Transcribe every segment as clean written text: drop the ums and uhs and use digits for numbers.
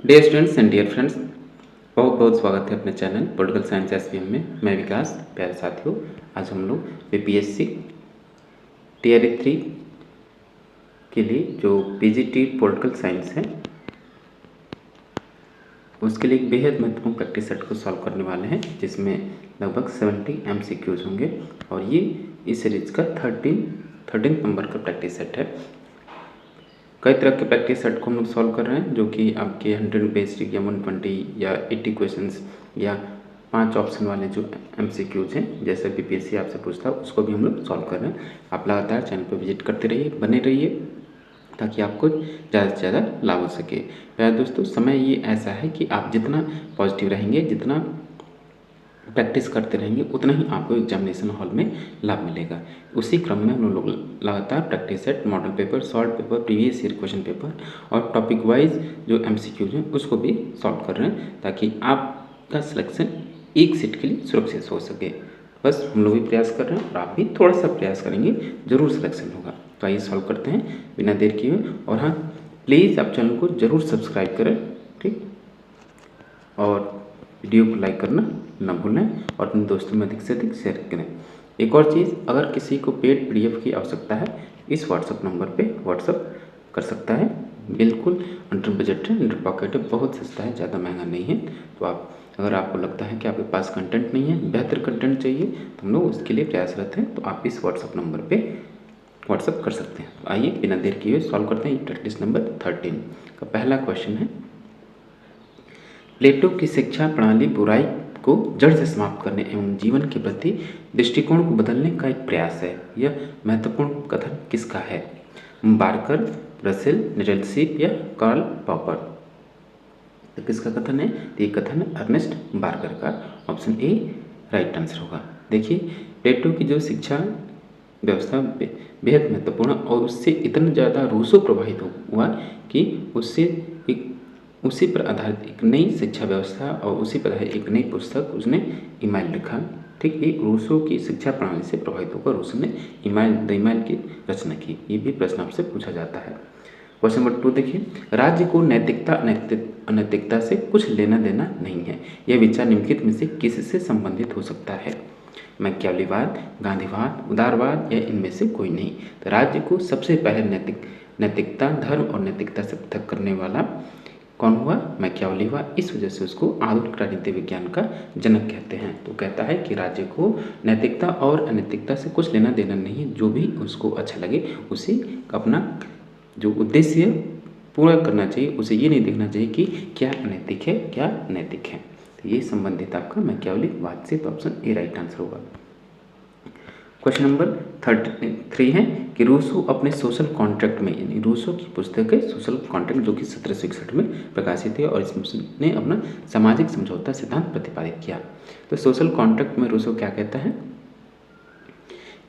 Dear students and dear friends, बहुत बहुत स्वागत है अपने चैनल पॉलिटिकल साइंस एसपीएम में। मैं विकास। प्यारे साथियों, आज हम लोग बीपीएससी टीआरई 3 के लिए जो पीजीटी पॉलिटिकल साइंस है उसके लिए एक बेहद महत्वपूर्ण प्रैक्टिस सेट को सॉल्व करने वाले हैं, जिसमें लगभग 70 एमसीक्यूज होंगे और ये इस सीरीज का 13 नंबर का प्रैक्टिस सेट है। कई तरह के प्रैक्टिस सेट को हम लोग सॉल्व कर रहे हैं, जो कि आपके 100 बेस्ड या 120 या 80 क्वेश्चंस या 5 ऑप्शन वाले जो एमसीक्यूज हैं, जैसे बीपीएससी आपसे पूछता है उसको भी हम लोग सॉल्व कर रहे हैं। आप लगातार चैनल पर विजिट करते रहिए, बने रहिए, ताकि आपको ज़्यादा से ज़्यादा लाभ हो सके। प्यारे दोस्तों, समय ये ऐसा है कि आप जितना पॉजिटिव रहेंगे, जितना प्रैक्टिस करते रहेंगे, उतना ही आपको एग्जामिनेशन हॉल में लाभ मिलेगा। उसी क्रम में हम लोग लगातार practice set, model paper, short paper, previous year question paper और टॉपिक वाइज जो एमसीक्यूज हैं उसको भी सॉल्व कर रहे हैं, ताकि आपका सिलेक्शन एक सीट के लिए सुरक्षित हो सके। बस हम लोग भी प्रयास कर रहे हैं और आप भी थोड़ा सा प्रयास करेंगे, ज़रूर सिलेक्शन होगा। तो आइए सॉल्व करते हैं बिना देर किए। और हाँ, प्लीज़ आप चैनल को ज़रूर सब्सक्राइब करें, ठीक, और वीडियो को लाइक करना ना भूलें और अपने दोस्तों में अधिक से अधिक शेयर करें। एक और चीज़, अगर किसी को पेड पीडीएफ की आवश्यकता है, इस व्हाट्सएप नंबर पे व्हाट्सएप कर सकता है। बिल्कुल अंडर बजट है, अंडर पॉकेट है, बहुत सस्ता है, ज़्यादा महंगा नहीं है। तो आप, अगर आपको लगता है कि आपके पास कंटेंट नहीं है, बेहतर कंटेंट चाहिए, तो हम लोग उसके लिए प्रयासरत हैं। तो आप इस व्हाट्सएप नंबर पर व्हाट्सएप कर सकते हैं। तो आइए बिना देर किए सॉल्व करते हैं। प्रैक्टिस नंबर 13 का पहला क्वेश्चन है, प्लेटो की शिक्षा प्रणाली बुराई को जड़ से समाप्त करने एवं जीवन के प्रति दृष्टिकोण को बदलने का एक प्रयास है। यह महत्वपूर्ण कथन किसका है? बार्कर, रसेल, नेटलसीप या कार्ल पॉपर? तो किसका कथन है? ये कथन है अर्नेस्ट बार्कर का। ऑप्शन ए राइट आंसर होगा। देखिए, प्लेटो की जो शिक्षा व्यवस्था बेहद महत्वपूर्ण और उससे इतना ज़्यादा रूसो प्रभावित हुआ कि उसी पर आधारित एक नई शिक्षा व्यवस्था और उसी पर आधारित एक नई पुस्तक उसने इमाइल लिखा। ठीक, ये रूसो की शिक्षा प्रणाली से प्रभावित होकर रूसो ने इमाइल की रचना की। ये भी प्रश्न आपसे पूछा जाता है। क्वेश्चन नंबर 2 देखिए, राज्य को नैतिकता अनैतिकता से कुछ लेना देना नहीं है। यह विचार निम्नलिखित में से किससे संबंधित हो सकता है? मैकियावलीवाद, गांधीवाद, उदारवाद या इनमें से कोई नहीं? तो राज्य को सबसे पहले नैतिकता, धर्म और नैतिकता से पृथक करने वाला कौन हुआ? मैकियावली हुआ। इस वजह से उसको आधुनिक राजनीति विज्ञान का जनक कहते हैं। तो कहता है कि राज्य को नैतिकता और अनैतिकता से कुछ लेना देना नहीं है, जो भी उसको अच्छा लगे उसी अपना जो उद्देश्य पूरा करना चाहिए। उसे ये नहीं देखना चाहिए कि क्या अनैतिक है क्या नैतिक है। तो ये संबंधित आपका मैकियावलीवाद से। तो ऑप्शन ए राइट आंसर होगा। क्वेश्चन नंबर 33 है कि रूसो अपने सोशल कॉन्ट्रैक्ट में, यानी रूसो की पुस्तक है सोशल कॉन्ट्रैक्ट, जो कि 1761 में प्रकाशित है और इसमें उसने अपना सामाजिक समझौता सिद्धांत प्रतिपादित किया। तो सोशल कॉन्ट्रैक्ट में रूसो क्या कहता है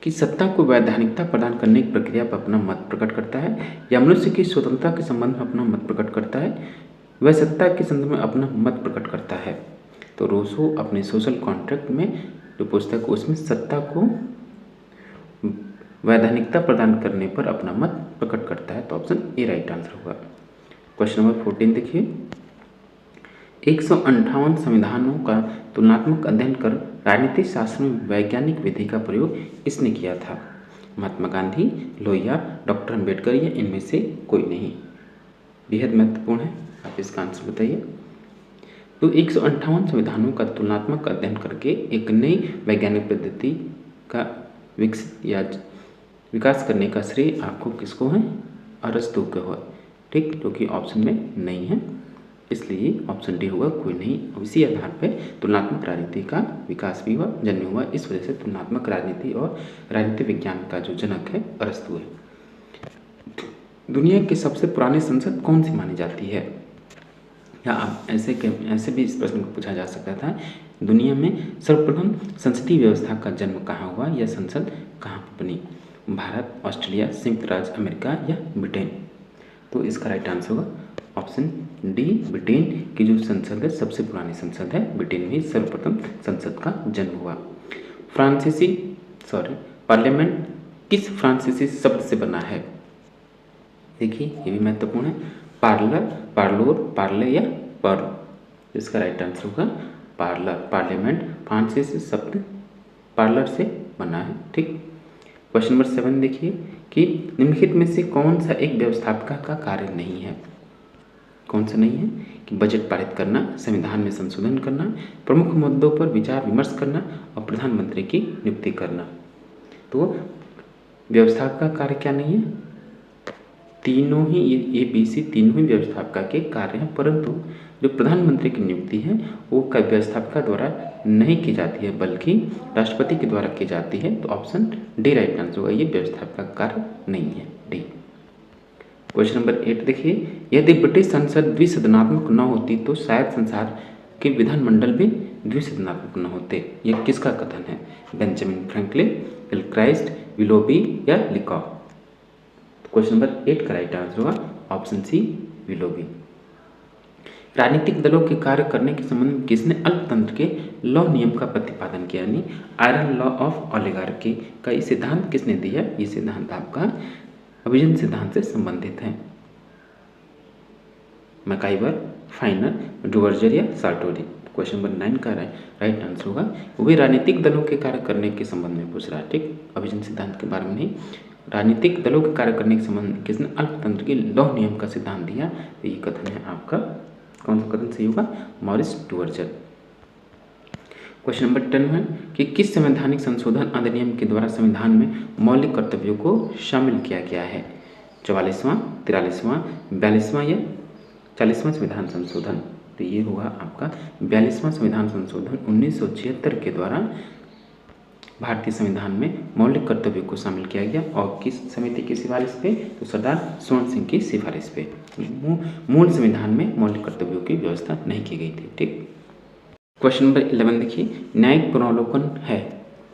कि सत्ता को वैधानिकता प्रदान करने की प्रक्रिया पर अपना मत प्रकट करता है, या मनुष्य की स्वतंत्रता के संबंध में अपना मत प्रकट करता है, वह सत्ता के संबंध में अपना मत प्रकट करता है। तो रूसो अपने सोशल कॉन्ट्रैक्ट में जो पुस्तक है उसमें सत्ता को वैधानिकता प्रदान करने पर अपना मत प्रकट करता है। तो ऑप्शन ए राइट आंसर होगा। क्वेश्चन नंबर 14 देखिए, 158 संविधानों का तुलनात्मक अध्ययन कर राजनीतिक शास्त्र में वैज्ञानिक विधि का प्रयोग किसने किया था? महात्मा गांधी, लोहिया, डॉक्टर अम्बेडकर या इनमें से कोई नहीं? बेहद महत्वपूर्ण है, आप इसका आंसर बताइए। तो 158 संविधानों का तुलनात्मक अध्ययन करके एक नई वैज्ञानिक पद्धति का विकसित या विकास करने का श्रेय आपको किसको है? अरस्तु को है। ठीक, जो कि ऑप्शन में नहीं है, इसलिए ऑप्शन डी होगा, कोई नहीं। और इसी आधार पर तुलनात्मक राजनीति का विकास भी हुआ, जन्म हुआ। इस वजह से तुलनात्मक राजनीति और राजनीति विज्ञान का जो जनक है अरस्तु है। दुनिया की सबसे पुरानी संसद कौन सी मानी जाती है? या आप ऐसे भी इस प्रश्न को पूछा जा सकता था, दुनिया में सर्वप्रथम संसदीय व्यवस्था का जन्म कहाँ हुआ या संसद कहाँ पर बनी? भारत, ऑस्ट्रेलिया, संयुक्त राज्य अमेरिका या ब्रिटेन? तो इसका राइट आंसर होगा ऑप्शन डी, ब्रिटेन की जो संसद है, सबसे पुरानी संसद है, ब्रिटेन में सर्वप्रथम संसद का जन्म हुआ। पार्लियामेंट किस फ्रांसीसी शब्द से बना है? देखिए, ये भी महत्वपूर्ण है। पार्लर, पार्लोर, पार्ले या पर्ल, इसका राइट आंसर होगा पार्लर। पार्लियामेंट फांसी से शब्द पार्लर से बना है। ठीक, क्वेश्चन नंबर 7 देखिए कि निम्नलिखित में से कौन सा एक व्यवस्थापिका का कार्य नहीं है। कौन सा नहीं है कि बजट पारित करना, संविधान में संशोधन करना, प्रमुख मुद्दों पर विचार विमर्श करना और प्रधानमंत्री की नियुक्ति करना। तो व्यवस्थापिका का कार्य क्या नहीं है? तीनों ही ये ABC तीनों ही व्यवस्थापिका के कार्य हैं, परंतु जो प्रधानमंत्री की नियुक्ति है वो व्यवस्थापिका द्वारा नहीं की जाती है बल्कि राष्ट्रपति के द्वारा की जाती है। तो ऑप्शन डी राइट आंसर होगा, ये व्यवस्थापिका का कार्य नहीं है, डी। क्वेश्चन नंबर 8 देखिए, यदि ब्रिटिश संसद द्विसदनात्मक न होती तो शायद संसार के विधानमंडल भी द्विसदनात्मक न होते। यह किसका कथन है? बेंजामिन फ्रैंकलिन, हिलक्राइस्ट, विलोबी या लिकॉ? क्वेश्चन नंबर 8 का राइट आंसर होगा ऑप्शन सी, विलोबी। राजनीतिक दलों के कार्य करने के संबंध में किसने अल्पतंत्र के लॉ नियम का प्रतिपादन किया, यानी आयरन लॉ ऑफ ओलिगार्की का ये सिद्धांत किसने दिया? ये सिद्धांत आपका अभिजन सिद्धांत से संबंधित है। मैकाइवर, फाइनर, डुवर्जर या सार्टोरी? क्वेश्चन नंबर 9 का राइट आंसर होगा, वो भी राजनीतिक दलों के कार्य करने के संबंध में पूछ रहा है। ठीक, अभिजन सिद्धांत के बारे में नहीं, राजनीतिक दलों के कार्य करने के संबंध में किसने अल्पतंत्र के लॉ नियम का सिद्धांत दिया? तो ये कथन है आपका, कौन सा कथन सही होगा? मॉरिस डुवर्जर। क्वेश्चन नंबर 10 है कि किस संवैधानिक संशोधन अधिनियम के द्वारा संविधान में मौलिक कर्तव्यों को शामिल किया गया है? 44वां, 43वां, 42वां या 40वां संविधान संशोधन? तो ये होगा आपका 42वां संविधान संशोधन 1976 के द्वारा भारतीय संविधान में मौलिक कर्तव्यों को शामिल किया गया। और किस समिति की सिफारिश पे? तो सरदार स्वर्ण सिंह की सिफारिश पे। मूल संविधान में मौलिक कर्तव्यों की व्यवस्था नहीं की गई थी। ठीक, क्वेश्चन नंबर 11 देखिए, न्यायिक पुनरावलोकन है,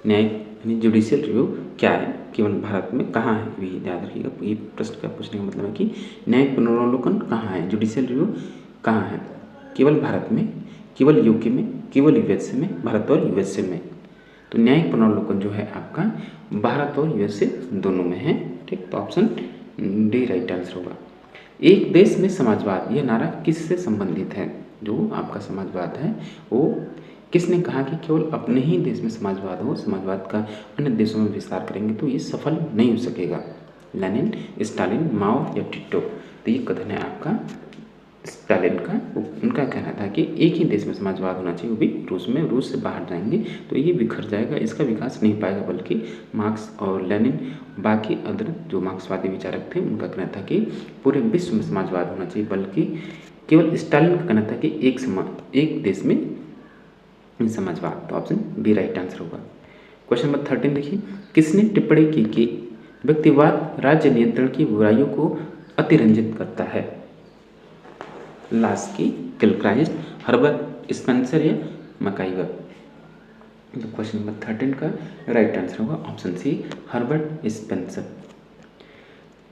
न्यायिक यानी जुडिशियल रिव्यू क्या है, केवल भारत में कहाँ है? भी याद रखिएगा, ये प्रश्न का पूछने का मतलब है कि न्यायिक पुनरावलोकन कहाँ है, जुडिशियल रिव्यू कहाँ है? केवल भारत में, केवल यूके में, केवल यूएसए में, भारत और यूएसए में। तो न्यायिक पुनरावलोकन जो है आपका भारत और यूएसए दोनों में है। ठीक, तो ऑप्शन डी राइट आंसर होगा। एक देश में समाजवाद, यह नारा किससे संबंधित है? जो आपका समाजवाद है वो किसने कहा कि केवल अपने ही देश में समाजवाद हो, समाजवाद का अन्य देशों में विस्तार करेंगे तो ये सफल नहीं हो सकेगा? लेनिन, स्टालिन, माओ या टिटो? तो ये कथन है आपका स्टालिन का। उनका कहना था कि एक ही देश में समाजवाद होना चाहिए, वो भी रूस में। रूस से बाहर जाएंगे तो ये बिखर जाएगा, इसका विकास नहीं पाएगा, बल्कि मार्क्स और लेनिन बाकी अदर जो मार्क्सवादी विचारक थे उनका कहना था कि पूरे विश्व में समाजवाद होना चाहिए, बल्कि केवल स्टालिन का कहना था कि एक देश में समाजवाद। तो ऑप्शन बी राइट आंसर होगा। क्वेश्चन नंबर 13 देखिए, किसने टिप्पणी की कि व्यक्तिवाद राज्य नियंत्रण की बुराइयों को अतिरंजित करता है? लास्की, गिलक्राइस्ट, हर्बर्ट स्पेंसर या मैकाइवर? तो क्वेश्चन नंबर 13 का राइट आंसर होगा ऑप्शन सी, हर्बर्ट स्पेंसर।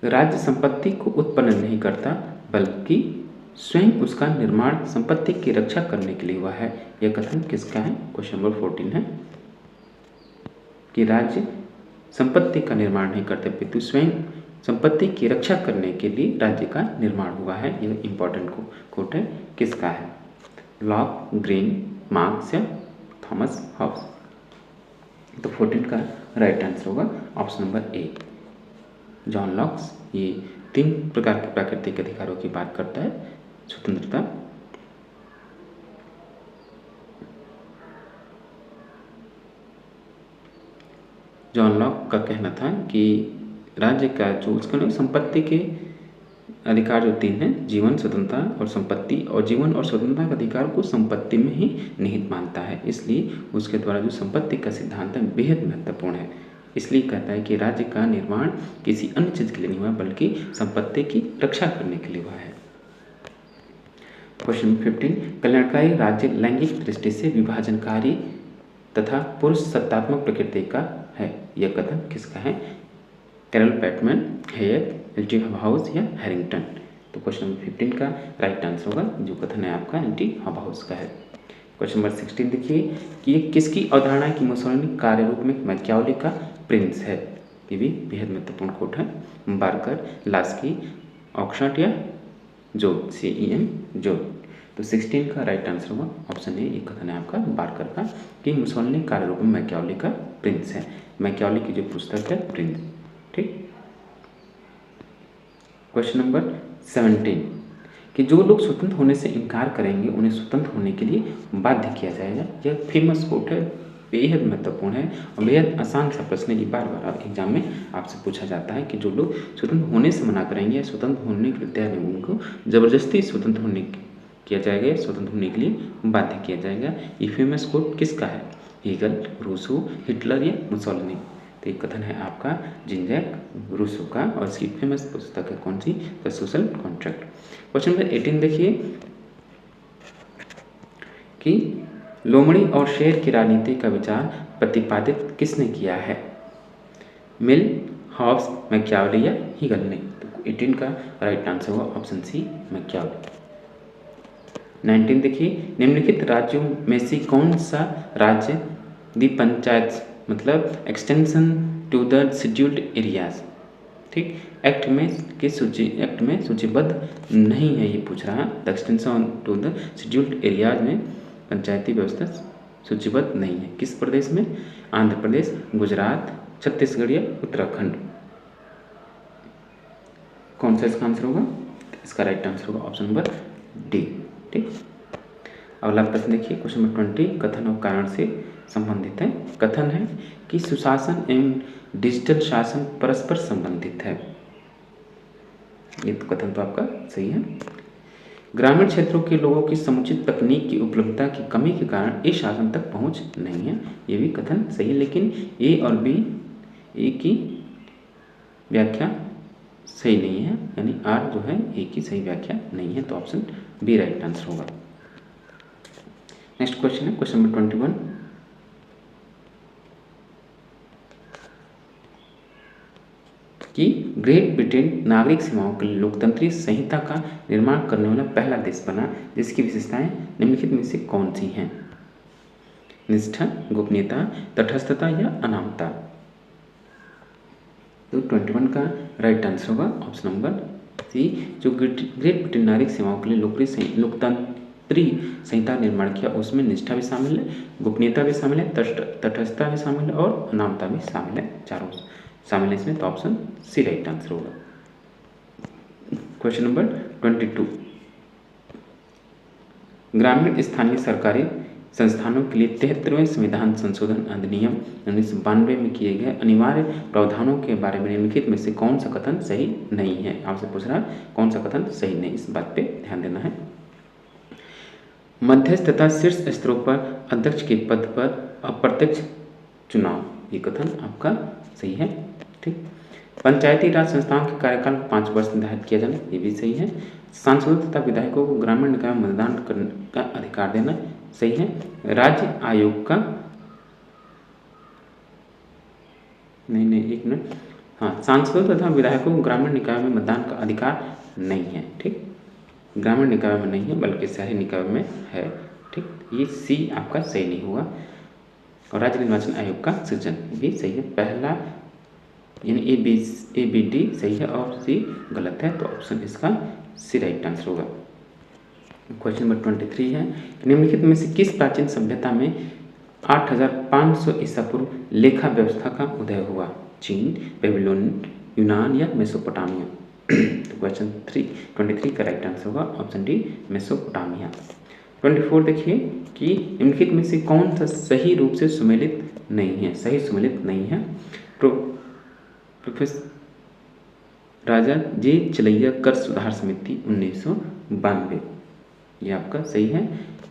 राज्य संपत्ति को उत्पन्न नहीं करता बल्कि स्वयं उसका निर्माण संपत्ति की रक्षा करने के लिए हुआ है, यह कथन किसका है? क्वेश्चन नंबर 14 है कि राज्य संपत्ति का निर्माण नहीं करते अपितु स्वयं संपत्ति की रक्षा करने के लिए राज्य का निर्माण हुआ है। यह इंपॉर्टेंट कोट है, किसका है? लॉक, ग्रीन, मार्क्स या थॉमस हॉब्स? तो 14 का राइट आंसर होगा option number A, John locks. ये 3 प्रकार के प्राकृतिक अधिकारों की बात करता है, स्वतंत्रता, जॉन लॉक का कहना था कि राज्य का जो उसका संपत्ति के अधिकार जो 3 हैं, जीवन, स्वतंत्रता और संपत्ति, और जीवन और स्वतंत्रता के अधिकार को संपत्ति में ही निहित मानता है, इसलिए उसके द्वारा जो संपत्ति का सिद्धांत है बेहद महत्वपूर्ण है। इसलिए कहता है कि राज्य का निर्माण किसी अन्य चीज़ के लिए नहीं हुआ बल्कि संपत्ति की रक्षा करने के लिए हुआ है। क्वेश्चन 15, कल्याणकारी राज्य लैंगिक दृष्टि से विभाजनकारी तथा पुरुष सत्तात्मक प्रकृति का है, यह कथन किसका है? Carole Pateman, Hare, L T. Hobhouse या हैरिंगटन? तो क्वेश्चन नंबर 15 का राइट आंसर होगा, जो कथन है आपका एल.टी. हॉबहाउस का है। क्वेश्चन नंबर 16 देखिए कि ये किसकी अवधारणा की मुसोलिनी कार्य रूप में मैकियावेली का प्रिंस है? ये भी बेहद महत्वपूर्ण कोट है। बार्कर, लास्की, ऑक्सफोर्ड या जो CEM जो? तो 16 का राइट आंसर होगा ऑप्शन ए। ये कथन है आपका बार्कर का कि मुसोलिनी कार्य रूप में मैकियावेली का प्रिंस है। मैकियावेली की जो पुस्तक है प्रिंस। ठीक। क्वेश्चन नंबर 17 कि जो लोग स्वतंत्र होने से इनकार करेंगे उन्हें स्वतंत्र होने के लिए बाध्य किया जाएगा। यह फेमस कोट है, बेहद महत्वपूर्ण है और बेहद आसान सा प्रश्न है। ये बार बार एग्जाम में आपसे पूछा जाता है कि जो लोग स्वतंत्र होने से मना करेंगे या स्वतंत्र होने के लिए तैयार नहीं, उनको जबरदस्ती स्वतंत्र होने किया जाएगा या स्वतंत्र होने के लिए बाध्य किया जाएगा। ये फेमस कोट किसका है? हीगल, रूसो, हिटलर या मुसोलिनी? तो ये कथन है आपका जीन जैक रूसो का और इसकी फेमस पुस्तक है कौन सी? The social contract. Question number 18 देखिए कि लोमड़ी और शेर की राजनीति का विचार प्रतिपादित किसने किया है? मिल, हॉब्स, मैकियावेली या हीगल ने? तो 18 का राइट आंसर होगा ऑप्शन सी मैकियावेली। 19 देखिए निम्नलिखित राज्यों में से कौन सा राज्य दी पंचायत मतलब extension to the scheduled areas, ठीक, एक्ट में सूचीबद्ध नहीं है। ये पूछ रहा है the extension to the scheduled areas में पंचायती व्यवस्था सूचीबद्ध नहीं है। किस प्रदेश में? आंध्र प्रदेश, गुजरात, छत्तीसगढ़ या उत्तराखंड? कौन सा इसका आंसर होगा? इसका राइट आंसर होगा ऑप्शन नंबर डी। ठीक। अगला प्रश्न देखिए क्वेश्चन नंबर 20 कथन और कारण से संबंधित है। कथन है कि सुशासन एवं डिजिटल शासन परस्पर संबंधित है। ये तो कथन तो आपका सही है। ग्रामीण क्षेत्रों के लोगों की समुचित तकनीक की उपलब्धता की कमी के कारण ए शासन तक पहुंच नहीं है। ये भी कथन सही है, लेकिन ए और बी, ए की व्याख्या सही नहीं है, यानी आर जो है ए की सही व्याख्या नहीं है, तो ऑप्शन बी राइट आंसर होगा। नेक्स्ट क्वेश्चन है क्वेश्चन नंबर 21 कि ग्रेट ब्रिटेन नागरिक सेवाओं के लिए लोकतंत्रीय संहिता का निर्माण करने वाला पहला देश बना, जिसकी विशेषताएं निम्नलिखित में से कौन सी हैं? निष्ठा, गोपनीयता, तटस्थता या अनामता? तो 21 का राइट आंसर होगा ऑप्शन नंबर सी। जो ग्रेट ब्रिटेन नागरिक सेवाओं के लिए लोकतंत्रीय संहिता निर्माण किया उसमें निष्ठा भी शामिल है, गोपनीयता भी शामिल है, तटस्थता भी शामिल है और अनामता भी शामिल है। चारों शामिल है इसमें, तो ऑप्शन सी राइट आंसर होगा। क्वेश्चन नंबर 22 ग्रामीण स्थानीय सरकारी संस्थानों के लिए 73वें संविधान संशोधन अधिनियम 1992 में किए गए अनिवार्य प्रावधानों के बारे में निम्नलिखित में से कौन सा कथन सही नहीं है? आपसे पूछ रहा है कौन सा कथन सही नहीं, इस बात पे ध्यान देना है। मध्यस्थ तथा शीर्ष स्तरों पर अध्यक्ष के पद पर अप्रत्यक्ष चुनाव, ये कथन आपका सही है। ठीक। पंचायती राज संस्थाओं के कार्यकाल को 5 वर्ष निर्धारित किया जाना, ये भी सही है। सांसदों तथा विधायकों को ग्रामीण निकाय में मतदान करने का अधिकार देना, सही है। राज्य आयोग का सांसदों तथा विधायकों को ग्रामीण निकाय में मतदान का अधिकार नहीं है। ठीक, ग्रामीण निकाय में नहीं है बल्कि शहरी निकाय में है। ठीक, ये सी आपका सही नहीं हुआ। और राज्य निर्वाचन आयोग का सृजन भी सही है। पहला यानी ए बी डी सही है और सी गलत है, तो ऑप्शन इसका सी राइट आंसर होगा। क्वेश्चन नंबर 23 है निम्नलिखित में से किस प्राचीन सभ्यता में 8500 ईसा पूर्व लेखा व्यवस्था का उदय हुआ? चीन, बेबीलोन, यूनान या मेसोपोटामिया? तो क्वेश्चन 23 का राइट आंसर होगा ऑप्शन डी मेसोपोटामिया। 24 देखिए कि निम्नलिखित में से कौन सा सही रूप से सुमेलित नहीं है? सही सुमेलित नहीं है। प्रोफेसर राजा जे चलैया कर सुधार समिति 1992, ये आपका सही है।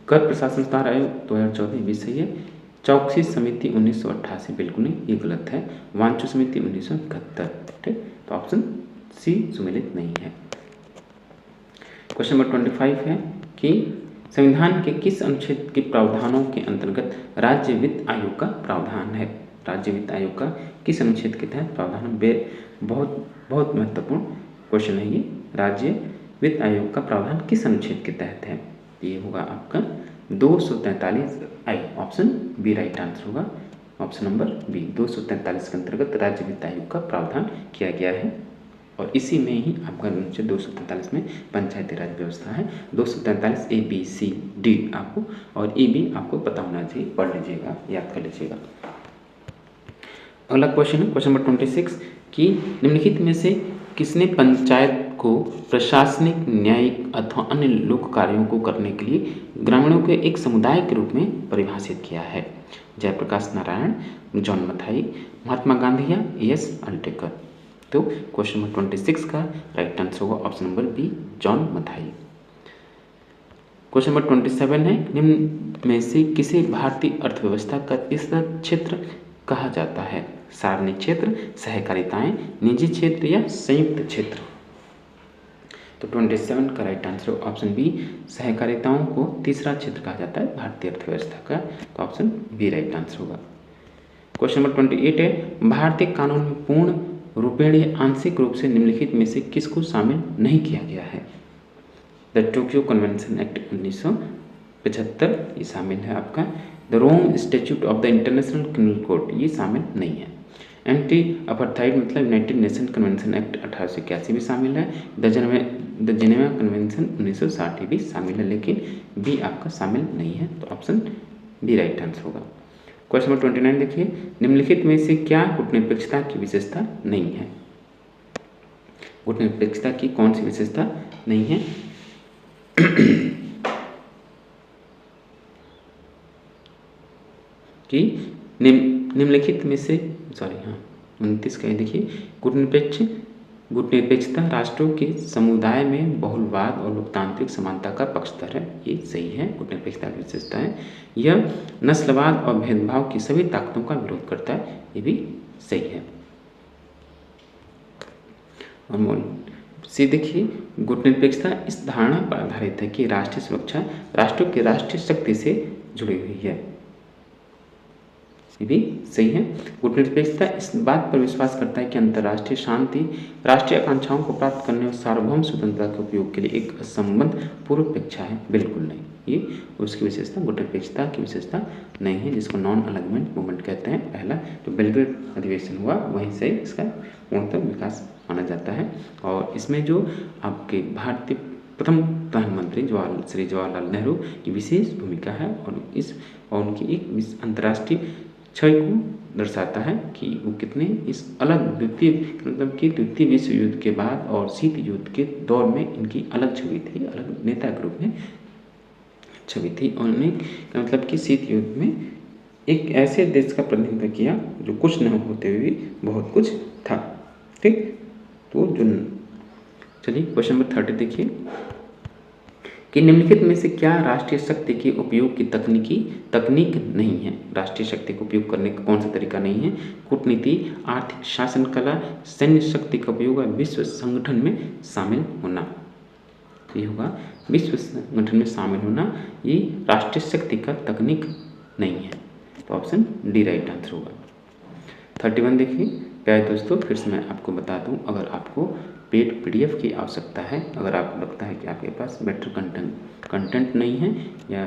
कर प्रशासन सुधार आयोग 2014 भी सही है। चौकसी समिति 1988 बिल्कुल नहीं, ये गलत है। वांचू समिति 1971, ठीक, तो ऑप्शन सी सुमेलित नहीं है। क्वेश्चन नंबर 25 है कि संविधान के किस अनुच्छेद के प्रावधानों के अंतर्गत राज्य वित्त आयोग का प्रावधान है? राज्य वित्त आयोग का किस अनुच्छेद के तहत प्रावधान? बहुत महत्वपूर्ण क्वेश्चन है ये। राज्य वित्त आयोग का प्रावधान किस अनुच्छेद के तहत है? ये होगा आपका 243 आई, ऑप्शन बी राइट आंसर होगा। ऑप्शन नंबर बी 243 के अंतर्गत राज्य वित्त आयोग का प्रावधान किया गया है और इसी में ही आपका अनुच्छेद 243 में पंचायती राज व्यवस्था है। 243 ABCD आपको और E भी आपको पता होना चाहिए, पढ़ लीजिएगा, याद कर लीजिएगा। अगला क्वेश्चन है क्वेश्चन नंबर 26 कि निम्नलिखित में से किसने पंचायत को प्रशासनिक, न्यायिक अथवा अन्य लोक कार्यों को करने के लिए ग्रामीणों के एक समुदाय के रूप में परिभाषित किया है? जयप्रकाश नारायण, जॉन मथाई, महात्मा गांधी या ES अल्टेकर। तो क्वेश्चन नंबर 26 का राइट आंसर होगा option number B, John Mathai. Question number 27 है निम्न में से किसे भारतीय अर्थव्यवस्था का तीसरा क्षेत्र कहा जाता है? सार्वजनिक क्षेत्र, सहकारिताएं, निजी क्षेत्र या संयुक्त क्षेत्र। तो 27 का राइट आंसर ऑप्शन बी, सहकारिताओं को तीसरा क्षेत्र कहा जाता है भारतीय अर्थव्यवस्था का, तो ऑप्शन बी राइट आंसर होगा। क्वेश्चन नंबर 28 है भारतीय कानून में पूर्ण रूपेण या आंशिक रूप से निम्नलिखित में से किसको शामिल नहीं किया गया है? द टोक्यो कन्वेंशन एक्ट 1975 ये शामिल है आपका। The Rome statute of the international criminal court ये शामिल नहीं है। एंटी अपार्थाइड मतलब यूनाइटेड नेशन कन्वेंशन एक्ट 1881 भी शामिल है। द जेनेवा कन्वेंशन 1960 भी शामिल है, लेकिन बी आपका शामिल नहीं है, तो ऑप्शन बी राइट आंसर होगा। क्वेश्चन नंबर 29 देखिए निम्नलिखित में से क्या कूटनिरपेक्षता की विशेषता नहीं है? कूटनिरपेक्षता की कौन सी विशेषता नहीं है? कि निम्नलिखित में से 29 का देखिए कूटनिरपेक्षता राष्ट्रों के समुदाय में बहुलवाद और लोकतांत्रिक समानता का पक्षधर है, ये सही है। कूटनिरपेक्षता की विशेषता है। यह नस्लवाद और भेदभाव की सभी ताकतों का विरोध करता है, ये भी सही है। और सी देखिए कूटनिरपेक्षता इस धारणा पर आधारित है कि राष्ट्रीय सुरक्षा राष्ट्रों की राष्ट्रीय शक्ति से जुड़ी हुई है, ये भी सही है। कूटनिरपेक्षता इस बात पर विश्वास करता है कि अंतर्राष्ट्रीय शांति राष्ट्रीय आकांक्षाओं को प्राप्त करने और सार्वभौम स्वतंत्रता के उपयोग के लिए एक असंबद्ध पूर्वापेक्षा है, बिल्कुल नहीं। ये उसकी विशेषता कूटनिरपेक्षता की विशेषता नहीं है, जिसको नॉन अलाइनमेंट मूवमेंट कहते हैं। पहला जो बेलग्रेड अधिवेशन हुआ वहीं से इसका पूर्णतः विकास माना जाता है। और इसमें जो आपके भारतीय प्रथम प्रधानमंत्री श्री जवाहरलाल नेहरू की विशेष भूमिका है और उनकी एक अंतर्राष्ट्रीय छवि को दर्शाता है कि वो कितने इस अलग द्वितीय विश्व युद्ध के बाद और शीत युद्ध के दौर में इनकी अलग छवि थी, अलग नेता के रूप में छवि थी। और उन्होंने मतलब कि शीत युद्ध में एक ऐसे देश का प्रतिनिधित्व किया जो कुछ न होते हुए बहुत कुछ था, ठीक। तो जो चलिए क्वेश्चन नंबर 30 देखिए कि निम्नलिखित में से क्या राष्ट्रीय शक्ति के उपयोग की तकनीक नहीं है? राष्ट्रीय शक्ति का उपयोग करने का कौन सा तरीका नहीं है? कूटनीति, आर्थिक शासन कला, सैन्य शक्ति का उपयोग और विश्व संगठन में शामिल होना। ये होगा विश्व संगठन में शामिल होना, ये राष्ट्रीय शक्ति का तकनीक नहीं है, तो ऑप्शन डी राइट आंसर होगा। 31 देखिए प्यारे दोस्तों, फिर से मैं आपको बता दूं, अगर आपको पेड PDF की आवश्यकता है, अगर आपको लगता है कि आपके पास बेटर कंटेंट नहीं है या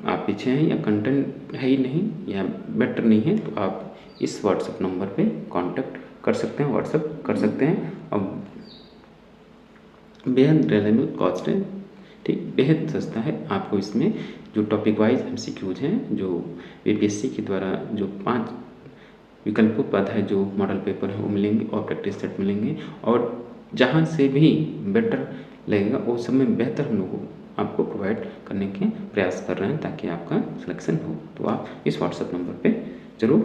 आप पीछे हैं या कंटेंट है ही नहीं या बेटर नहीं है, तो आप इस व्हाट्सएप नंबर पे कांटेक्ट कर सकते हैं, व्हाट्सएप कर सकते हैं। अब बेहद रिजनेबल कॉस्ट है, ठीक, बेहद सस्ता है। आपको इसमें जो टॉपिक वाइज MCQs हैं, जो APSC के द्वारा जो 5 विकल्पों पद है, जो मॉडल पेपर है वो मिलेंगे और प्रैक्टिस सेट मिलेंगे, और जहाँ से भी बेटर लगेगा वो सब में बेहतर हम लोग आपको प्रोवाइड करने के प्रयास कर रहे हैं ताकि आपका सिलेक्शन हो। तो आप इस व्हाट्सएप नंबर पे ज़रूर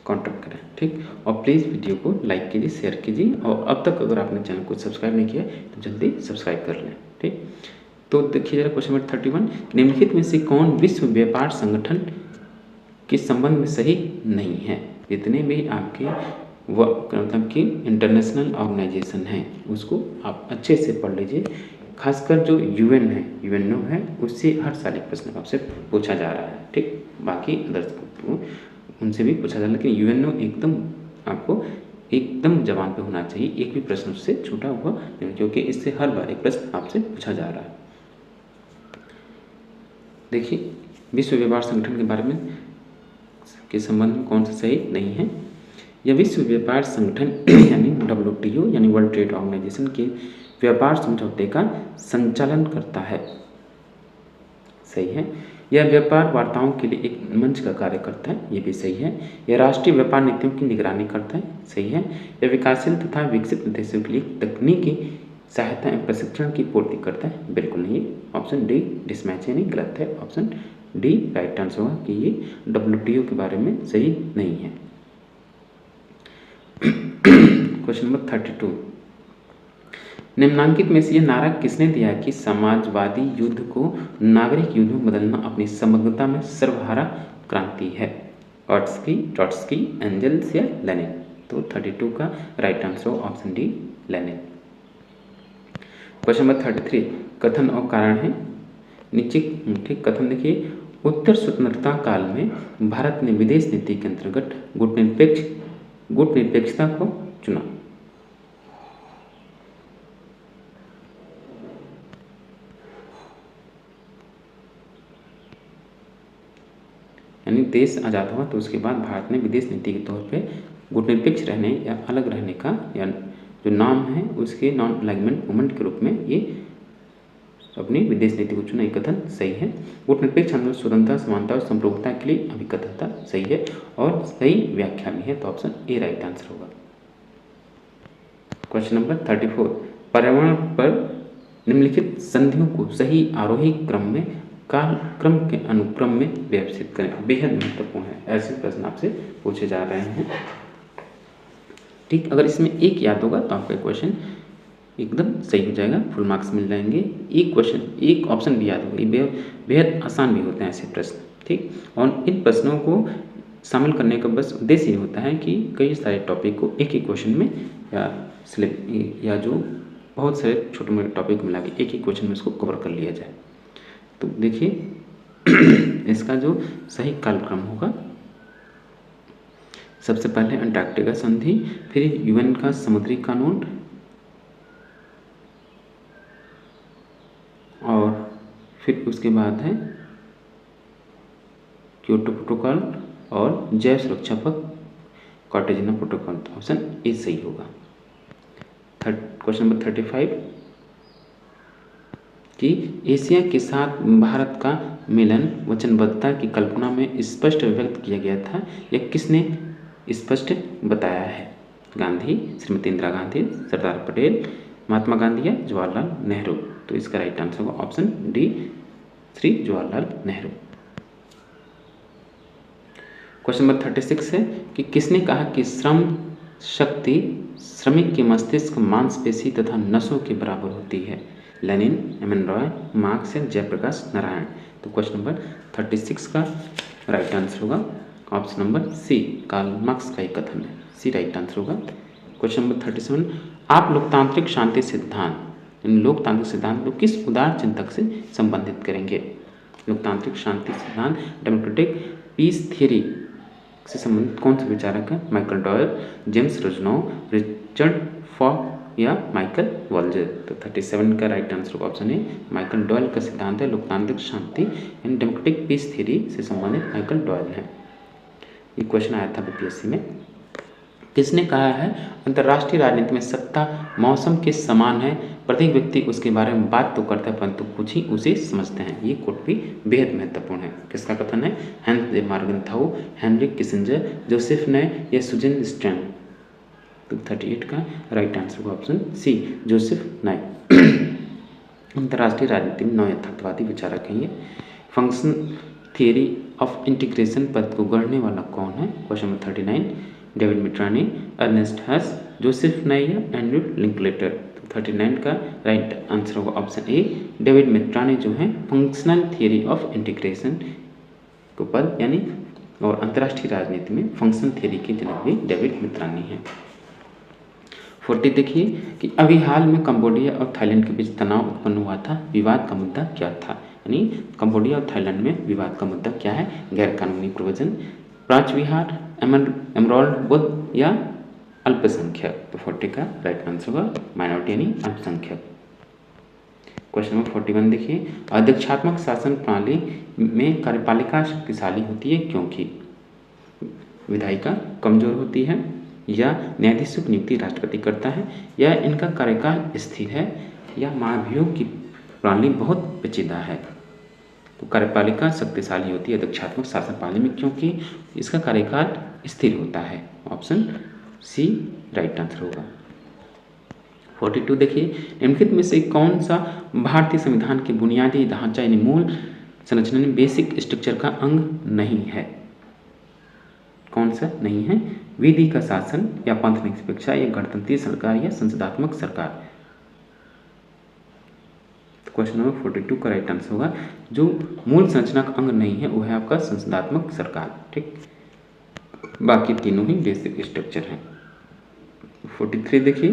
कांटेक्ट करें, ठीक। और प्लीज़ वीडियो को लाइक कीजिए, शेयर कीजिए, और अब तक अगर आपने चैनल को सब्सक्राइब नहीं किया तो जल्दी सब्सक्राइब कर लें, ठीक। तो देखिए जरा क्वेश्चन नंबर 31, निम्नलिखित में से कौन विश्व व्यापार संगठन के संबंध में सही नहीं है? जितने भी आपके मतलब कि इंटरनेशनल ऑर्गेनाइजेशन हैं उसको आप अच्छे से पढ़ लीजिए। खासकर जो UN है, UNO है, उससे हर साल एक प्रश्न आपसे पूछा जा रहा है, ठीक। बाकी अदर्स उनसे भी पूछा जा रहा है, लेकिन UNO एकदम आपको एकदम जबान पे होना चाहिए, एक भी प्रश्न उससे छूटा हुआ नहीं, क्योंकि इससे हर बार एक प्रश्न आपसे पूछा जा रहा है। देखिए विश्व व्यापार संगठन के बारे में के संबंध में कौन सा सही नहीं है? यह विश्व व्यापार संगठन यानी WTO यानी वर्ल्ड ट्रेड ऑर्गेनाइजेशन के व्यापार समझौते का संचालन करता है। सही है। यह व्यापार वार्ताओं के लिए एक मंच का कार्य करता है, ये भी सही है। यह राष्ट्रीय व्यापार नीतियों की निगरानी करता है, सही है। यह विकासशील तथा विकसित देशों के लिए तकनीकी सहायता एवं प्रशिक्षण की पूर्ति करता है, बिल्कुल नहीं। ऑप्शन डी डिसमैच यानी गलत है। ऑप्शन डी राइट आंसर होगा कि ये WTO के बारे में सही नहीं है। क्वेश्चन नंबर 32, निम्नांकित में से यह नारा किसने दिया कि समाजवादी युद्ध को नागरिक युद्ध में बदलना अपनी समग्रता में सर्वहारा क्रांति है? ट्रॉट्स्की, एंजल्स या लेनिन? तो 32 का right answer option D Lenin. Question number 33, कथन और कारण है नीचे। ठीक, कथन देखिए, उत्तर स्वतंत्रता काल में भारत ने विदेश नीति के अंतर्गत गुटनिरपेक्षता को चुना। यानी देश आज़ाद हुआ तो उसके बाद भारत ने विदेश नीति के तौर पे गुटनिरपेक्ष रहने या अलग रहने का या जो नाम है उसके नॉन अलाइनमेंट मूवमेंट के रूप में ये अपनी विदेश नीति को चुना। कथन सही है। गुटनिरपेक्ष आंदोलन स्वतंत्रता, समानता और संप्रभुता के लिए अभिकथन था, सही है और सही व्याख्या भी है, तो ऑप्शन ए राइट आंसर होगा। क्वेश्चन नंबर 34, पर्यावरण पर निम्नलिखित संधियों को सही आरोही क्रम में कालक्रम के अनुक्रम में व्यवस्थित करें। बेहद महत्वपूर्ण है, ऐसे प्रश्न आपसे पूछे जा रहे हैं। ठीक, अगर इसमें एक याद होगा तो आपका क्वेश्चन एकदम सही हो जाएगा, फुल मार्क्स मिल जाएंगे। एक ऑप्शन भी याद होगा, ये बेहद आसान भी होते हैं ऐसे प्रश्न। ठीक, और इन प्रश्नों को शामिल करने का बस उद्देश्य ये होता है कि कई सारे टॉपिक को एक ही क्वेश्चन में या जो बहुत सारे छोटे मोटे टॉपिक मिला के एक ही क्वेश्चन में इसको कवर कर लिया जाए। तो देखिए इसका जो सही कालक्रम होगा, सबसे पहले अंटार्कटिका संधि, फिर UN का समुद्री कानून, और फिर उसके बाद है क्योटो प्रोटोकॉल और जैव सुरक्षा पर कार्टेजिना प्रोटोकॉल। ऑप्शन ए सही होगा। क्वेश्चन नंबर 35 कि एशिया के साथ भारत का मिलन वचनबद्धता की कल्पना में स्पष्ट व्यक्त किया गया था, यह किसने स्पष्ट बताया है? गांधी, श्रीमती इंदिरा गांधी, सरदार पटेल, महात्मा गांधी या जवाहरलाल नेहरू? तो इसका राइट आंसर होगा option D Shri Jawaharlal Nehru. Question number 36 है कि किसने कहा कि श्रम शक्ति श्रमिक के मस्तिष्क, मांसपेशी तथा नसों के बराबर होती है? लेनिन, एमएन रॉय, मार्क्स या जयप्रकाश नारायण? तो क्वेश्चन नंबर 36 का राइट आंसर होगा option number C, Karl Marx का एक कथन है, सी राइट आंसर होगा। क्वेश्चन नंबर 37, आप लोकतांत्रिक शांति सिद्धांत, इन लोकतांत्रिक सिद्धांत को किस उदार चिंतक से संबंधित करेंगे? लोकतांत्रिक शांति सिद्धांत, डेमोक्रेटिक पीस थियरी से संबंधित कौन से विचारक है? Michael Doyle, James Rosenau, Richard Falk या माइकल वॉल्जर? तो 37 का राइट आंसर ऑप्शन है माइकल डॉयल का सिद्धांत है लोकतांत्रिक शांति इन डेमोक्रेटिक पीस थियरी से संबंधित माइकल डॉयल है। ये क्वेश्चन आया था BPSC में। किसने कहा है अंतर्राष्ट्रीय राजनीति में सत्ता मौसम के समान है, प्रत्येक व्यक्ति उसके बारे में बात तो करता है परंतु कुछ ही उसे समझते हैं? ये कोट भी बेहद महत्वपूर्ण है। किसका कथन है? हैंस जे मार्गनथाउ, हेनरिक किसिंजर, जोसेफ नय या सुजन स्टैन? तो 38 का राइट आंसर होगा ऑप्शन सी, जोसेफ नय। अंतर्राष्ट्रीय राजनीति में 9 यथार्थवादी विचारक हैं ये। फंक्शन थियरी ऑफ इंटीग्रेशन पद को गढ़ने वाला कौन है? क्वेश्चन नंबर 39, डेविड मित्रानी, अर्नेस्ट हस, जोसेफ नय या एंड्रू लिंकलेटर? तो 39 का राइट आंसर होगा ऑप्शन ए, डेविड मित्रानी जो है फंक्शनल थियरी ऑफ इंटीग्रेशन को पद यानी और अंतर्राष्ट्रीय राजनीति में फंक्शन थियरी के जनक भी डेविड मित्रानी हैं। 40 देखिए कि अभी हाल में कंबोडिया और थाईलैंड के बीच तनाव उत्पन्न हुआ था, विवाद का मुद्दा क्या था? यानी कंबोडिया और थाईलैंड में विवाद का मुद्दा क्या है? गैर कानूनी प्रव्रजन, प्राच्य विहार, एमराल्ड बुद्ध या अल्पसंख्यक? तो 40 का राइट आंसर होगा माइनॉरिटी यानी अल्पसंख्यक। क्वेश्चन नंबर 41 देखिए, अध्यक्षात्मक शासन प्रणाली में कार्यपालिका शक्तिशाली होती है क्योंकि विधायिका कमजोर होती है, या न्यायाधीशों की नियुक्ति राष्ट्रपति करता है, या इनका कार्यकाल स्थिर है, या महाभियोग की प्रणाली बहुत पेचीदा है। तो कार्यपालिका शक्तिशाली होती है अध्यक्षात्मक शासन प्रणाली में, क्योंकि इसका कार्यकाल स्थिर होता है। ऑप्शन सी राइट आंसर होगा। 42 देखिए, निम्नलिखित में से कौन सा भारतीय संविधान के बुनियादी ढांचा यानी मूल संरचना में बेसिक स्ट्रक्चर का अंग नहीं है? कौन सा नहीं है? विधि का शासन, या पंथ निरपेक्षता, या गणतंत्रीय सरकार, या संसदात्मक सरकार। क्वेश्चन नंबर 42 का राइट आंसर होगा जो मूल संरचना का अंग नहीं है वो है आपका संसदात्मक सरकार। ठीक, बाकी तीनों ही बेसिक स्ट्रक्चर हैं। 43 देखिए,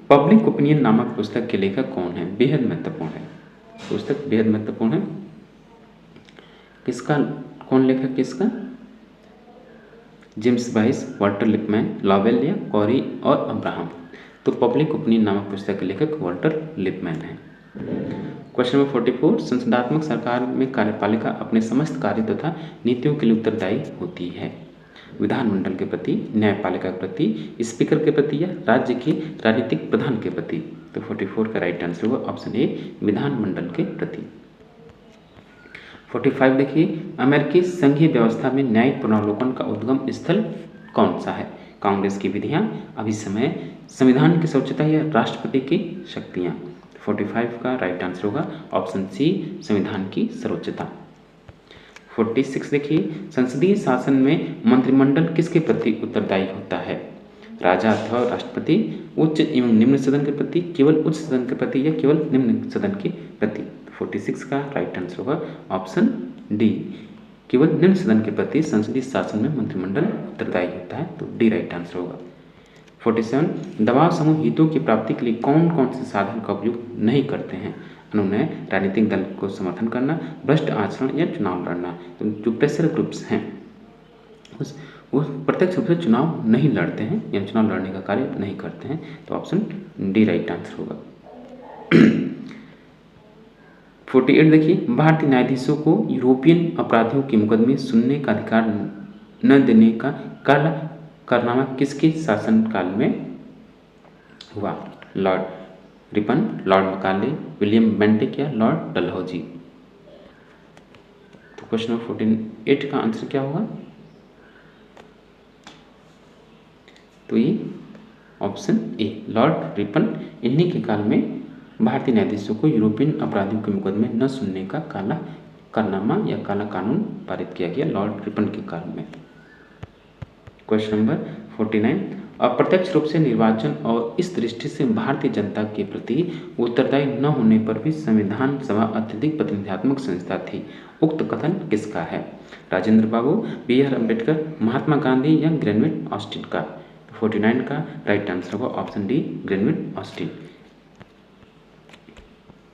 पब्लिक ओपिनियन नामक पुस्तक के लेखक कौन है? बेहद महत्वपूर्ण है पुस्तक, बेहद महत्वपूर्ण है। किसका, कौन लेखक किसका? जेम्स बाइस, वाल्टर लिपमैन, लॉवेल, या कॉरी और अब्राहम। तो पब्लिक ओपिनियन नामक पुस्तक के लेखक वाल्टर लिपमैन है। क्वेश्चन नंबर 44, संसदात्मक सरकार में कार्यपालिका अपने समस्त कार्य तथा नीतियों के लिए उत्तरदायी होती है। विधानमंडल के प्रति, न्यायपालिका के प्रति, स्पीकर के प्रति, या राज्य के राजनीतिक प्रधान के प्रति। तो 44 का राइट आंसर होगा ऑप्शन ए, विधानमंडल के प्रति। 45 देखिए, अमेरिकी संघीय व्यवस्था में न्यायिक पुनरावलोकन का उद्गम स्थल कौन सा है? कांग्रेस की विधियां, अभिसमय, संविधान की सर्वोच्चता, या राष्ट्रपति की शक्तियां। 45 का राइट आंसर होगा ऑप्शन सी, संविधान की सर्वोच्चता। 46 देखिए, संसदीय शासन में मंत्रिमंडल किसके प्रति उत्तरदायी होता है? राजा अथवा राष्ट्रपति, उच्च एवं निम्न सदन के प्रति, केवल उच्च सदन के प्रति, या केवल निम्न सदन के प्रति। 46 का राइट आंसर होगा ऑप्शन डी, केवल निम्न सदन के प्रति संसदीय शासन में मंत्रिमंडल उत्तरदायी होता है। तो डी राइट आंसर होगा। 47, दबाव समूह हितों की प्राप्ति के लिए कौन कौन से साधन का उपयोग नहीं करते हैं? अनुनय, राजनीतिक दल को समर्थन करना, भ्रष्ट आचरण, या चुनाव लड़ना। तो जो प्रेशर ग्रुप्स हैं वो प्रत्यक्ष रूप से चुनाव नहीं लड़ते हैं या चुनाव लड़ने का कार्य नहीं करते हैं। तो ऑप्शन डी राइट आंसर होगा। 48 देखिए, भारतीय न्यायाधीशों को यूरोपियन अपराधियों के मुकदमे सुनने का अधिकार न देने का कारनामा किसके शासनकाल में हुआ? Lord Ripon, Lord Macaulay, William Bentinck, या लॉर्ड डलहौजी। तो क्वेश्चन नंबर 48 का आंसर क्या होगा? तो ये ऑप्शन ए, लॉर्ड रिपन, इन्हीं के काल में भारतीय न्यायाधीशों को यूरोपियन अपराधियों के मुकदमे न सुनने का काला कारनामा या काला कानून पारित किया गया लॉर्ड रिपन के काल में। क्वेश्चन नंबर 49, अप्रत्यक्ष रूप से निर्वाचन और इस दृष्टि से भारतीय जनता के प्रति उत्तरदायी न होने पर भी संविधान सभा अत्यधिक प्रतिनिधित्वात्मक संस्था थी। उक्त कथन किसका है? राजेंद्र बाबू, बी आर अम्बेडकर, महात्मा गांधी, या ग्रेनविल ऑस्टिन का। 49 का राइट आंसर होगा option D, Granville Austin.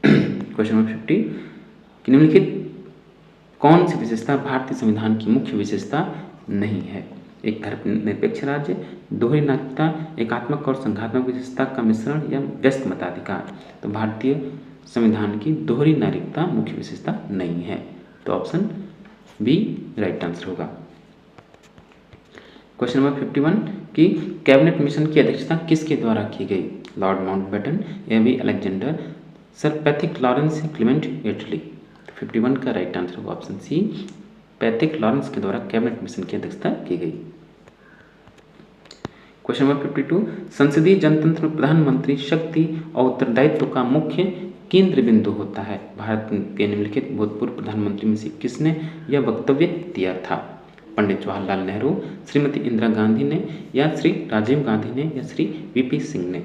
Question number 50, निम्नलिखित कौन सी विशेषता भारतीय संविधान की मुख्य विशेषता नहीं है? एक धर्मनिरपेक्ष राज्य, दोहरी नागरिकता, एकात्मक और संघात्मक विशेषता का मिश्रण, या व्यस्त मताधिकार। तो भारतीय संविधान की दोहरी नागरिकता मुख्य विशेषता नहीं है। तो ऑप्शन बी राइट आंसर होगा। क्वेश्चन नंबर 51 कि कैबिनेट मिशन की अध्यक्षता किसके द्वारा की गई? Lord Mountbatten, A B. Alexander, Sir Pethick Lawrence, Clement Attlee. 51 का राइट आंसर होगा ऑप्शन सी, पैथिक लॉरेंस के द्वारा कैबिनेट मिशन की अध्यक्षता की गई। क्वेश्चन नंबर 52, संसदीय जनतंत्र में प्रधानमंत्री शक्ति और उत्तरदायित्व का मुख्य केंद्र बिंदु होता है। भारत के निम्नलिखित भूतपूर्व प्रधानमंत्री में से किसने यह वक्तव्य दिया था? पंडित जवाहरलाल नेहरू, श्रीमती इंदिरा गांधी ने, या श्री राजीव गांधी ने, या श्री वीपी सिंह ने।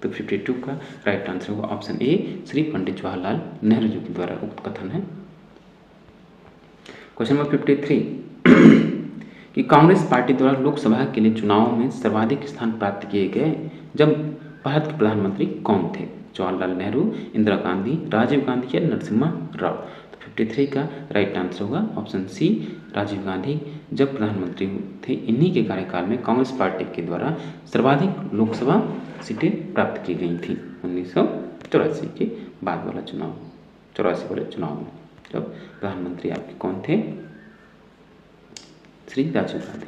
तो 52 का राइट आंसर होगा ऑप्शन ए, श्री पंडित जवाहरलाल नेहरू जी के द्वारा उक्त कथन है। क्वेश्चन नंबर 53 कि कांग्रेस पार्टी द्वारा लोकसभा के लिए चुनाव में सर्वाधिक स्थान प्राप्त किए गए जब भारत के प्रधानमंत्री कौन थे? जवाहरलाल नेहरू, इंदिरा गांधी, राजीव गांधी, या नरसिम्हा राव। तो 53 का राइट आंसर होगा ऑप्शन सी, राजीव गांधी जब प्रधानमंत्री थे इन्हीं के कार्यकाल में कांग्रेस पार्टी के द्वारा सर्वाधिक लोकसभा सीटें प्राप्त की गई थी 1984 के बाद वाला चुनाव, 84 वाले चुनाव में जब प्रधानमंत्री आपके कौन थे? श्री राजीव गांधी।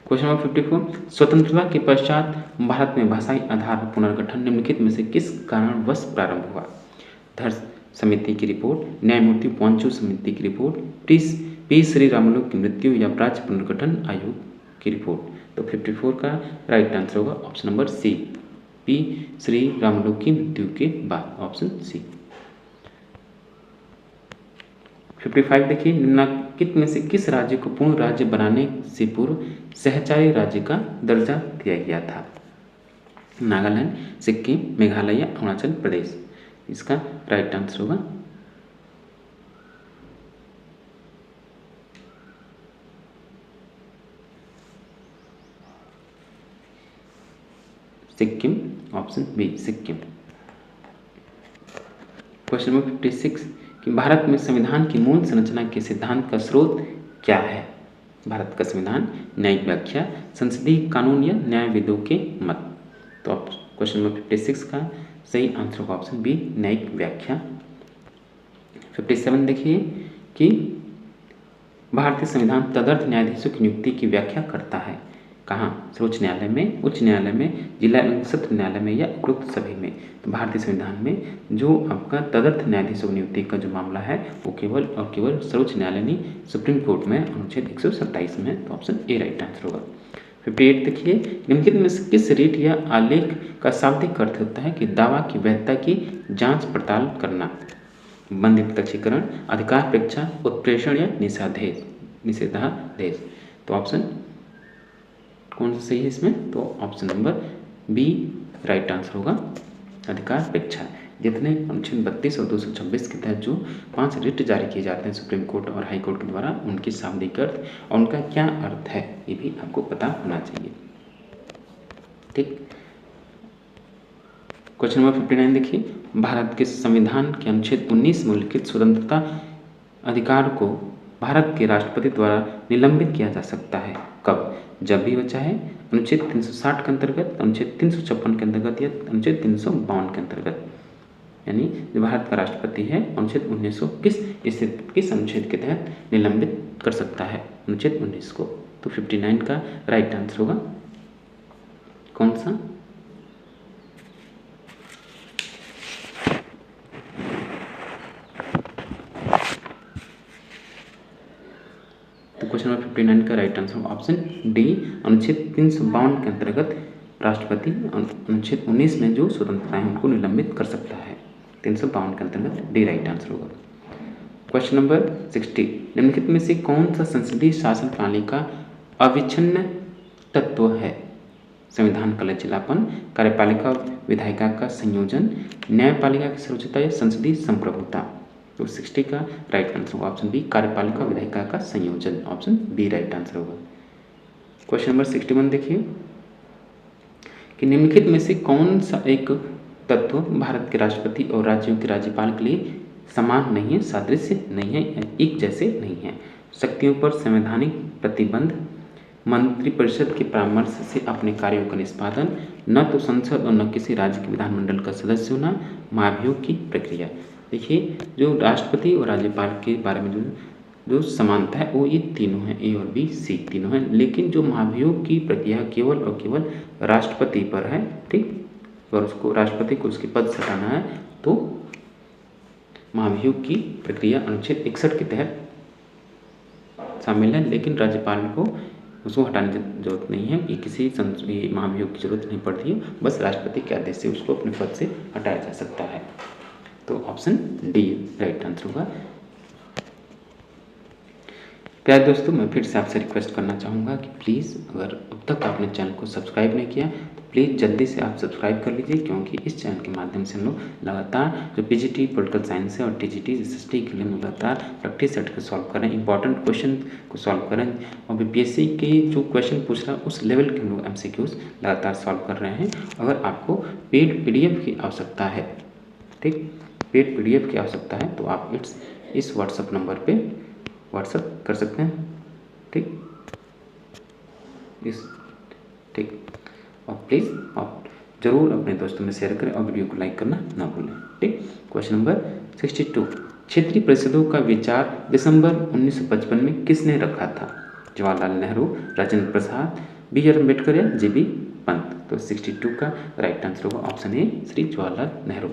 क्वेश्चन नंबर 54, स्वतंत्रता के पश्चात भारत में भाषाई आधार पर पुनर्गठन निम्नलिखित में से किस कारणवश प्रारंभ हुआ? धर्ष समिति की रिपोर्ट, न्यायमूर्ति पांचू समिति की रिपोर्ट, पी श्री रामुलु की मृत्यु या राज्य पुनर्गठन आयोग की रिपोर्ट। तो 54 का राइट आंसर होगा option number C, P Sri Ramulu की मृत्यु के बाद, ऑप्शन सी। 55 देखिए, निम्नलिखित में से किस राज्य को पूर्ण राज्य बनाने से पूर्व सहचारी राज्य का दर्जा दिया गया था? नागालैंड, सिक्किम, मेघालय या अरुणाचल प्रदेश। इसका राइट आंसर होगा Sikkim, option B Sikkim. Question number 56 कि भारत में संविधान की मूल संरचना के सिद्धांत का स्रोत क्या है? भारत का संविधान, न्यायिक व्याख्या, संसदीय कानून या न्यायविदों के मत। तो क्वेश्चन नंबर 56 का सही आंसर होगा ऑप्शन बी, न्यायिक व्याख्या। 57 देखिए कि भारतीय संविधान तदर्थ न्यायाधीशों की नियुक्ति की व्याख्या करता है। कहाँ? सर्वोच्च न्यायालय में, उच्च न्यायालय में, जिला एवं सत्र न्यायालय में या उपरोक्त सभी में। तो भारतीय संविधान में जो आपका तदर्थ न्यायाधीशों की नियुक्ति का जो मामला है वो केवल और केवल सर्वोच्च न्यायालय नहीं, सुप्रीम कोर्ट में अनुच्छेद 127 में है। तो ऑप्शन ए राइट आंसर होगा। 58 देखिए, निम्नलिखित में से किस रीट या आलेख का शाब्दिक अर्थ होता है कि दावा की वैधता की जांच पड़ताल करना? बंद प्रत्यक्षीकरण, अधिकारपेक्षा, उत्प्रेषण या निषेधादेश। तो ऑप्शन कौन सा सही है इसमें? तो option number B right answer होगा, अधिकारपेक्षा। जितने अनुच्छेद 32 और 226 के तहत जो 5 रिट जारी किए जाते हैं सुप्रीम कोर्ट और हाई कोर्ट के द्वारा, उनकी शाब्दिक अर्थ और उनका क्या अर्थ है ये भी आपको पता होना चाहिए। ठीक। क्वेश्चन नंबर 59 देखिए, भारत के संविधान के अनुच्छेद 19 में उल्लिखित स्वतंत्रता अधिकार को भारत के राष्ट्रपति द्वारा निलंबित किया जा सकता है कब? जब भी वह चाहे, अनुच्छेद 360 के अंतर्गत, अनुच्छेद 356 के अंतर्गत या अनुच्छेद 352 के अंतर्गत। यानी जो भारत का राष्ट्रपति है अनुच्छेद 19 किस अनुच्छेद के तहत निलंबित कर सकता है? अनुच्छेद 19 को। तो 59 का राइट आंसर होगा कौन सा? क्वेश्चन नंबर 59 का राइट आंसर ऑप्शन डी, अनुच्छेद 352 के अंतर्गत राष्ट्रपति अनुच्छेद 19 में जो स्वतंत्रताएं उनको निलंबित कर सकता है। 352 के अंतर्गत डी राइट आंसर होगा। क्वेश्चन नंबर 60, निम्नलिखित में से कौन सा संसदीय शासन प्रणाली का अविच्छिन्न तत्व है? संविधान का लचीलापन, कार्यपालिका विधायिका का संयोजन, न्यायपालिका की सर्वोच्चता या संसदीय संप्रभुता। तो 60 का राइट आंसर होगा ऑप्शन बी, कार्यपालिका विधायिका का संयोजन, ऑप्शन बी राइट आंसर होगा। क्वेश्चन नंबर 61 देखिए कि निम्नलिखित में से कौन सा एक तत्व भारत के राष्ट्रपति और राज्यों के राज्यपाल के लिए समान नहीं है, सादृश्य नहीं है, एक जैसे नहीं है? शक्तियों पर संवैधानिक प्रतिबंध, मंत्रिपरिषद के परामर्श से अपने कार्यों का निष्पादन, न तो संसद और न किसी राज्य के विधानमंडल का सदस्य होना, महाभियोग की प्रक्रिया। देखिए, जो राष्ट्रपति और राज्यपाल के बारे में जो समानता है वो ये तीनों हैं, ए और बी सी तीनों हैं। लेकिन जो महाभियोग की प्रक्रिया केवल और केवल राष्ट्रपति पर है। ठीक। अगर उसको राष्ट्रपति को उसके पद से हटाना है तो महाभियोग की प्रक्रिया अनुच्छेद 61 के तहत शामिल है, लेकिन राज्यपाल को उसको हटाने की जरूरत नहीं है कि किसी महाभियोग की जरूरत नहीं पड़ती है, बस राष्ट्रपति के आदेश से उसको अपने पद से हटाया जा सकता है। तो ऑप्शन डी राइट आंसर होगा। प्यारे दोस्तों, मैं फिर से आपसे रिक्वेस्ट करना चाहूँगा कि प्लीज़ अगर अब तक आपने चैनल को सब्सक्राइब नहीं किया तो प्लीज़ जल्दी से आप सब्सक्राइब कर लीजिए, क्योंकि इस चैनल के माध्यम से हम लोग लगातार जो पीजीटी पॉलिटिकल साइंस है और टीजीटी एसएसटी के लिए लगातार प्रैक्टिस सेट को सॉल्व करें, इंपॉर्टेंट क्वेश्चन को सॉल्व करें और बीपीएससी के जो क्वेश्चन पूछ रहा है उस लेवल के हम लोग एमसीक्यूज लगातार सॉल्व कर रहे हैं। अगर आपको पेड पीडीएफ की आवश्यकता है, ठीक, पेड पीडीएफ की आवश्यकता है तो आप इस व्हाट्सएप नंबर पे व्हाट्सएप कर सकते हैं। ठीक। और प्लीज़ आप जरूर अपने दोस्तों में शेयर करें और वीडियो को लाइक करना ना भूलें। ठीक। क्वेश्चन नंबर 62, क्षेत्रीय परिषदों का विचार दिसंबर 1955 में किसने रखा था? जवाहरलाल नेहरू, राजेंद्र प्रसाद, बी आर अम्बेडकर या जे बी पंत। तो 62 का राइट आंसर होगा ऑप्शन ए श्री जवाहरलाल नेहरू।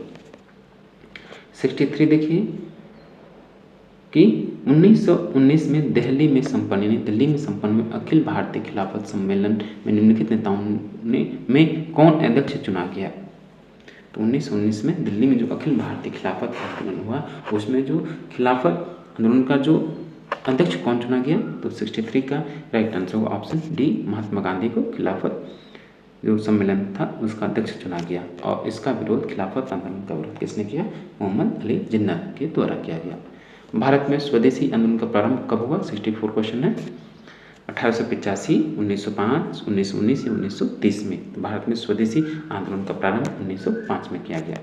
63 देखिए कि 1919 में दिल्ली में संपन्न अखिल भारतीय खिलाफत सम्मेलन में निम्नलिखित नेताओं में कौन अध्यक्ष चुना गया। तो 1919 में दिल्ली में जो अखिल भारतीय खिलाफत आंदोलन हुआ उसमें जो खिलाफत आंदोलन का जो अध्यक्ष कौन चुना गया। तो 63 का राइट आंसर होगा ऑप्शन डी महात्मा गांधी को खिलाफत जो सम्मेलन था उसका अध्यक्ष चुना गया। और इसका विरोध खिलाफत आंदोलन का विरोध किसने किया, मोहम्मद अली जिन्ना के द्वारा किया गया। भारत में स्वदेशी आंदोलन का प्रारंभ कब हुआ, 64 क्वेश्चन है। 1885, 1905, 1919 या 1930 में। तो भारत में स्वदेशी आंदोलन का प्रारंभ 1905 में किया गया।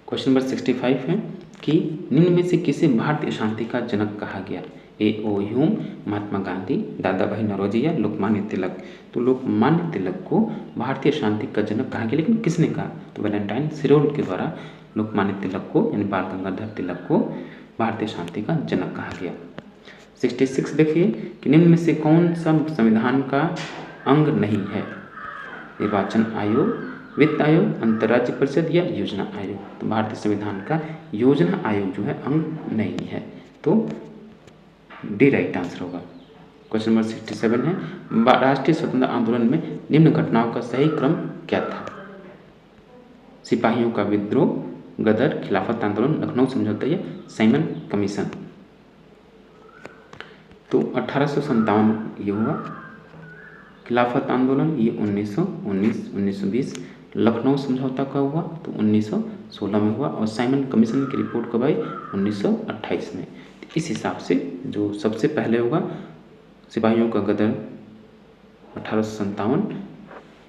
क्वेश्चन नंबर 65 है कि निम्न में से किसे भारतीय शांति का जनक कहा गया। ए ओ ह्यूम, महात्मा गांधी, दादा भाई नौरोजी या लोकमान्य तिलक। तो लोकमान्य तिलक को भारतीय शांति का जनक कहा गया, लेकिन किसने कहा। तो वैलेंटाइन सिरोल के द्वारा लोकमान्य तिलक को यानी बाल गंगाधर तिलक को भारतीय शांति का जनक कहा गया। 66 देखिए कि निम्न में से कौन सा संविधान का अंग नहीं है। निर्वाचन आयोग, वित्त आयोग, अंतर्राज्य परिषद या योजना आयोग। तो भारतीय संविधान का योजना आयोग जो है अंग नहीं है, तो डी राइट आंसर होगा। क्वेश्चन नंबर 67 है राष्ट्रीय स्वतंत्रता आंदोलन में निम्न घटनाओं का सही क्रम क्या था। सिपाहियों का विद्रोह, गदर, खिलाफत आंदोलन, लखनऊ समझौता या साइमन कमीशन। तो 1857 ये हुआ खिलाफत आंदोलन, ये 1919, 1920। लखनऊ समझौता का हुआ तो 1916 में हुआ। और साइमन कमीशन की रिपोर्ट कब आई, 1928 में। इस हिसाब से जो सबसे पहले होगा सिपाहियों का गदर 1857,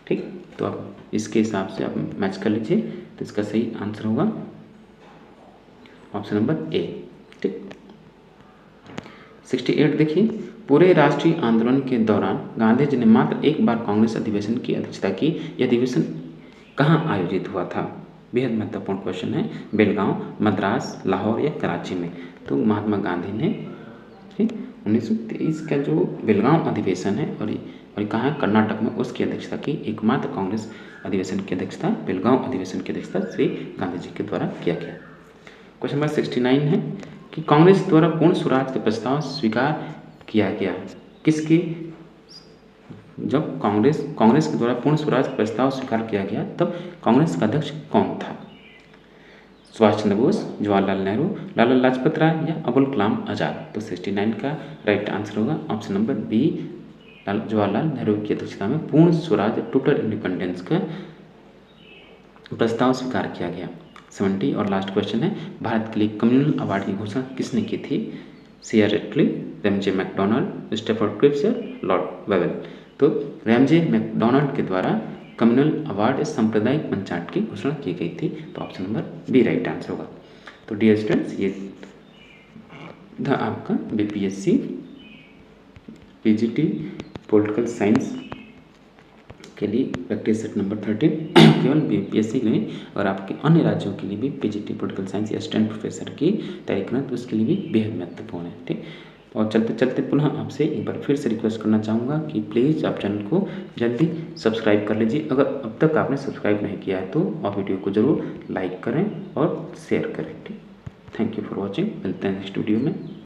ठीक। तो आप इसके हिसाब से आप मैच कर लीजिए, तो इसका सही आंसर होगा ऑप्शन नंबर ए, ठीक। 68 देखिए पूरे राष्ट्रीय आंदोलन के दौरान गांधी जी ने मात्र एक बार कांग्रेस अधिवेशन की अध्यक्षता की। यह अधिवेशन कहाँ आयोजित हुआ था। बेहद महत्वपूर्ण क्वेश्चन है। बेलगांव, मद्रास, लाहौर या कराची में। तो महात्मा गांधी ने 1923 का जो बेलगांव अधिवेशन है और कहाँ है, कर्नाटक में, उसकी अध्यक्षता की। एकमात्र कांग्रेस अधिवेशन की अध्यक्षता बेलगांव अधिवेशन की अध्यक्षता श्री गांधी जी के द्वारा किया गया। क्वेश्चन नंबर 69 है कि कांग्रेस द्वारा पूर्ण स्वराज का प्रस्ताव स्वीकार किया गया किसके। जब कांग्रेस के द्वारा पूर्ण स्वराज प्रस्ताव स्वीकार किया गया तब कांग्रेस का अध्यक्ष कौन था। सुभाष चंद्र बोस, जवाहरलाल नेहरू, लाला लाजपत राय या अबुल कलाम आजाद। तो 69 का राइट आंसर होगा option number B, Jawaharlal Nehru की अध्यक्षता में पूर्ण स्वराज टोटल इंडिपेंडेंस का प्रस्ताव स्वीकार किया गया। 70 और लास्ट क्वेश्चन है भारत के लिए कम्युनल अवार्ड की घोषणा किसने की थी। C.R. Radcliffe, Ramsay MacDonald, Stafford Cripps या लॉर्ड वेवेल। तो रैमजे मैकडॉनल्ड के द्वारा कम्युनल अवार्ड सांप्रदायिक मंचाट की घोषणा की गई थी। तो option number B right answer होगा। तो डियर स्टूडेंट्स ये था आपका BPSC PGT पॉलिटिकल साइंस के लिए प्रैक्टिस सेट नंबर 13 केवल BPSC के लिए, और आपके अन्य राज्यों के लिए भी PGT पॉलिटिकल साइंस या असिस्टेंट प्रोफेसर की तैयारी करना तो उसके लिए भी बेहद महत्वपूर्ण है, ठीक। और चलते चलते पुनः आपसे एक बार फिर से रिक्वेस्ट करना चाहूँगा कि प्लीज़ आप चैनल को जल्दी सब्सक्राइब कर लीजिए। अगर अब तक आपने सब्सक्राइब नहीं किया है तो आप वीडियो को ज़रूर लाइक करें और शेयर करें, ठीक। Thank you for watching. मिलते हैं नेक्स्ट वीडियो में।